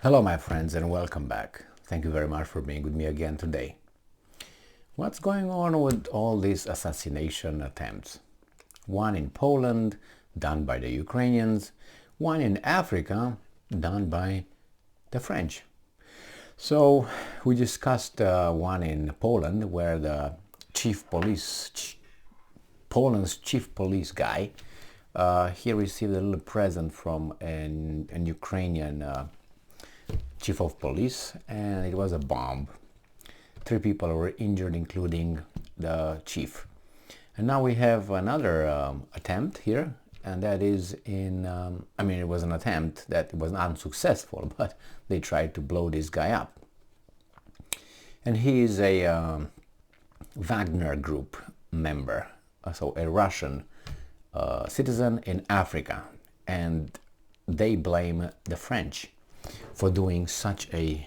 Hello my friends and welcome back. Thank you very much for being with me again today. What's going on with all these assassination attempts? One in Poland, done by the Ukrainians, one in Africa, done by the French. So we discussed one in Poland where the Poland's chief police guy, he received a little present from an Ukrainian chief of police, and it was a bomb. 3 people were injured, including the chief. And now we have another attempt here, and that is in, it was an attempt that was unsuccessful, but they tried to blow this guy up. And he is a Wagner Group member, so a Russian citizen in Africa, and they blame the French for doing such a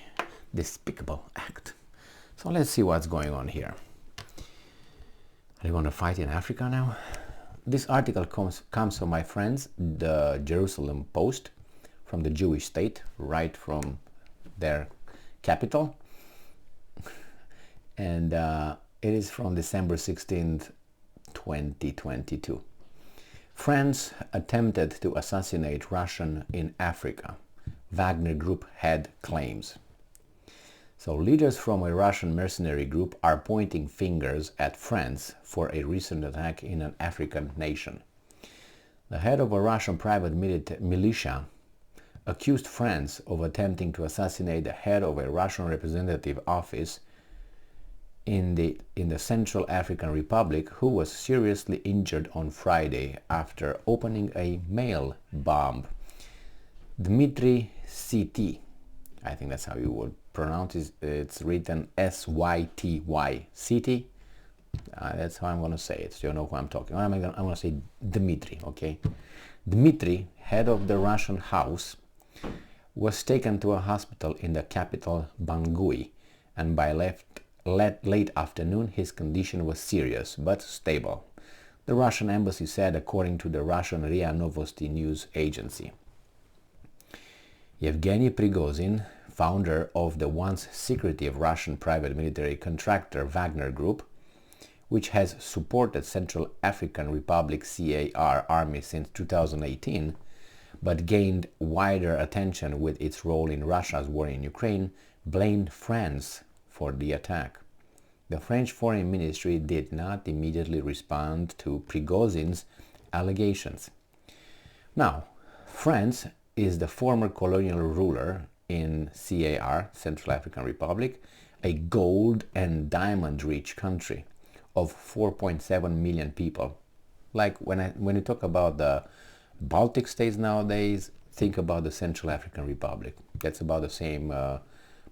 despicable act. So let's see what's going on here. Are they going to fight in Africa now? This article comes from my friends, the Jerusalem Post, from the Jewish state, right from their capital. And it is from December 16th, 2022. France attempted to assassinate Russian in Africa. Wagner Group head claims. So leaders from a Russian mercenary group are pointing fingers at France for a recent attack in an African nation. The head of a Russian private militia accused France of attempting to assassinate the head of a Russian representative office in the Central African Republic, who was seriously injured on Friday after opening a mail bomb. Dmitry Syty, I think that's how you would pronounce it. It's written S-Y-T-Y, Syty. That's how I'm going to say it, so you know who I'm talking about. I'm going to say Dmitry, okay? Dmitry, head of the Russian House, was taken to a hospital in the capital Bangui, and by late afternoon his condition was serious but stable, the Russian embassy said, according to the Russian RIA Novosti news agency. Yevgeny Prigozhin, founder of the once secretive Russian private military contractor Wagner Group, which has supported Central African Republic CAR army since 2018, but gained wider attention with its role in Russia's war in Ukraine, blamed France for the attack. The French Foreign Ministry did not immediately respond to Prigozhin's allegations. Now, France is the former colonial ruler in CAR, Central African Republic, a gold and diamond-rich country of 4.7 million people. Like when you talk about the Baltic states nowadays, think about the Central African Republic. That's about the same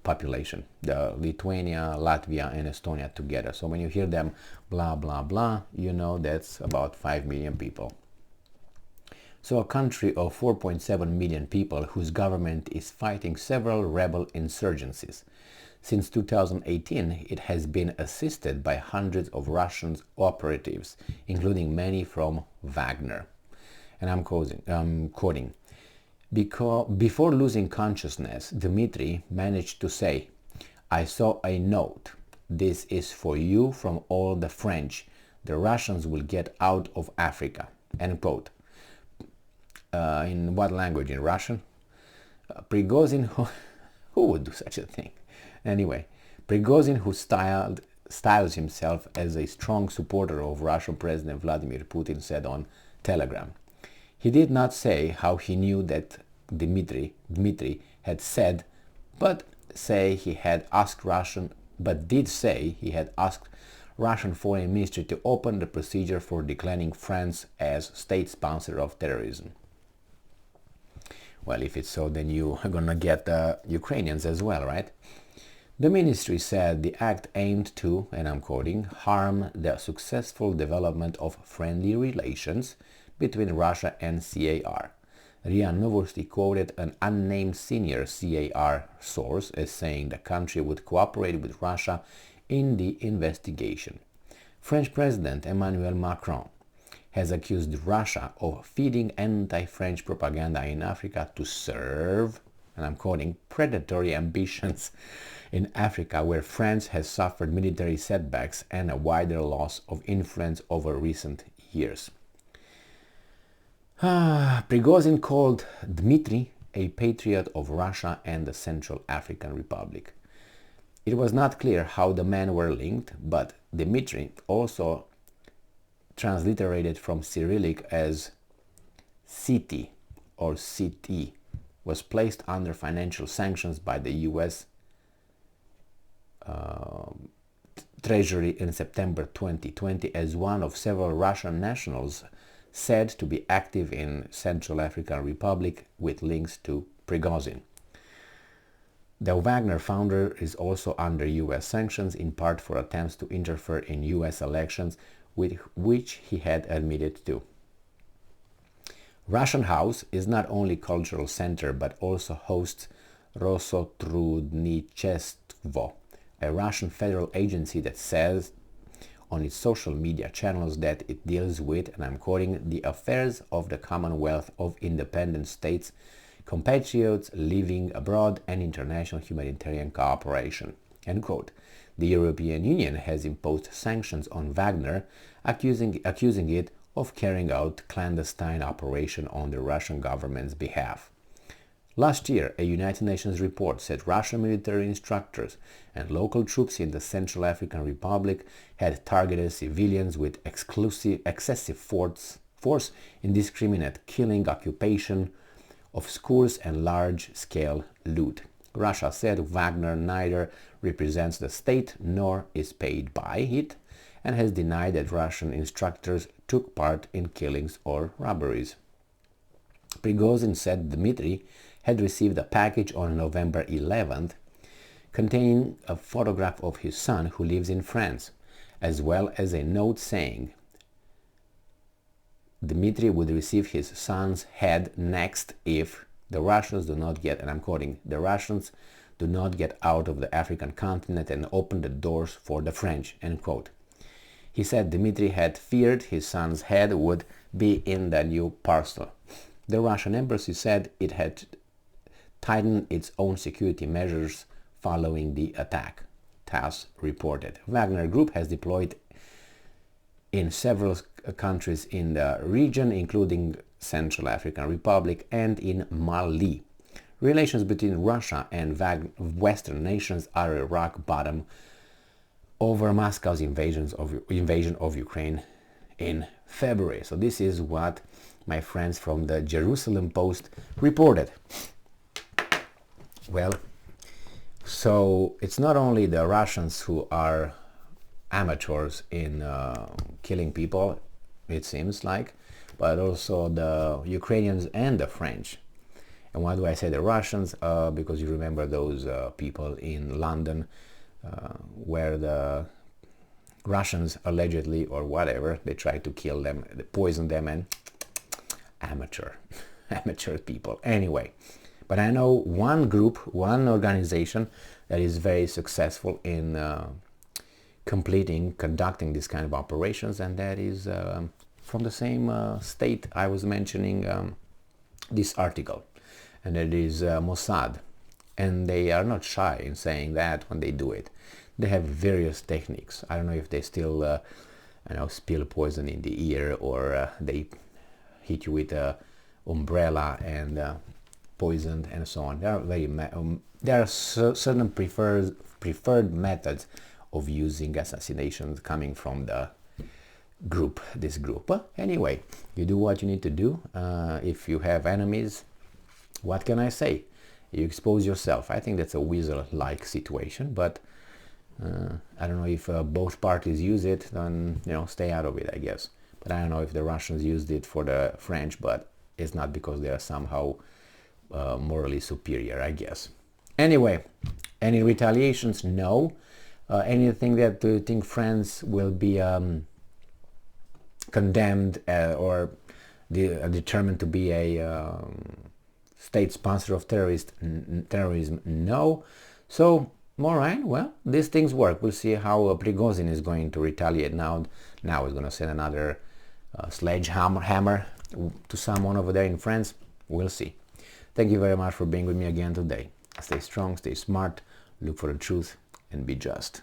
population, the Lithuania, Latvia, and Estonia together. So when you hear them blah blah blah, you know that's about 5 million people. So a country of 4.7 million people whose government is fighting several rebel insurgencies. Since 2018, it has been assisted by hundreds of Russian operatives, including many from Wagner. And I'm quoting. Before losing consciousness, Dmitry managed to say, "I saw a note. This is for you from all the French. The Russians will get out of Africa." End quote. In what language? In Russian? Prigozhin, who would do such a thing? Anyway, Prigozhin, who styles himself as a strong supporter of Russian President Vladimir Putin, said on Telegram. He did not say how he knew that Dmitry had said, but did say he had asked Russian Foreign Ministry to open the procedure for declaring France as state sponsor of terrorism. Well, if it's so, then you are gonna get the Ukrainians as well, right? The ministry said the act aimed to, and I'm quoting, harm the successful development of friendly relations between Russia and CAR. RIA Novosti quoted an unnamed senior CAR source as saying the country would cooperate with Russia in the investigation. French President Emmanuel Macron has accused Russia of feeding anti-French propaganda in Africa to serve and I'm quoting, predatory ambitions in Africa, where France has suffered military setbacks and a wider loss of influence over recent years. Prigozhin called Dmitry a patriot of Russia and the Central African Republic. It was not clear how the men were linked, but Dmitry, also transliterated from Cyrillic as City or City, was placed under financial sanctions by the US Treasury in September 2020 as one of several Russian nationals said to be active in Central African Republic with links to Prigozhin. The Wagner founder is also under US sanctions, in part for attempts to interfere in US elections, with which he had admitted to. Russian House is not only cultural center but also hosts Rosotrudnichestvo, a Russian federal agency that says on its social media channels that it deals with, and I'm quoting, the affairs of the Commonwealth of Independent States, compatriots living abroad, and international humanitarian cooperation. End quote. The European Union has imposed sanctions on Wagner, accusing it of carrying out clandestine operation on the Russian government's behalf. Last year, a United Nations report said Russian military instructors and local troops in the Central African Republic had targeted civilians with excessive force, indiscriminate killing, occupation of schools, and large-scale loot. Russia said Wagner neither represents the state nor is paid by it, and has denied that Russian instructors took part in killings or robberies. Prigozhin said Dmitry had received a package on November 11th containing a photograph of his son who lives in France, as well as a note saying Dmitry would receive his son's head next if the Russians do not get, and I'm quoting, the Russians do not get out of the African continent and open the doors for the French, end quote. He said Dmitry had feared his son's head would be in the new parcel. The Russian embassy said it had tightened its own security measures following the attack, TASS reported. Wagner Group has deployed in several countries in the region, including Central African Republic and in Mali. Relations between Russia and Western nations are at rock bottom over Moscow's invasion of Ukraine in February. So this is what my friends from the Jerusalem Post reported. Well, so it's not only the Russians who are amateurs in killing people, it seems like, but also the Ukrainians and the French. And why do I say the Russians? Because you remember those people in London where the Russians allegedly, or whatever, they tried to kill them, they poisoned them, and amateur people. Anyway, but I know one group, one organization that is very successful in conducting this kind of operations, and that is from the same state I was mentioning this article, and it is Mossad. And they are not shy in saying that when they do it. They have various techniques. I don't know if they still spill poison in the ear, or they hit you with a umbrella and poisoned and so on. There are certain preferred methods of using assassinations coming from this group. But anyway, you do what you need to do. If you have enemies, what can I say? You expose yourself. I think that's a weasel-like situation, but I don't know if both parties use it, then stay out of it, I guess. But I don't know if the Russians used it for the French, but it's not because they are somehow morally superior, I guess. Anyway, any retaliations? No. Anything that you think France will be condemned or determined to be a state sponsor of terrorism? No. So, all right, well, these things work. We'll see how Prigozhin is going to retaliate now. Now he's going to send another sledgehammer to someone over there in France. We'll see. Thank you very much for being with me again today. Stay strong, stay smart, look for the truth, and be just.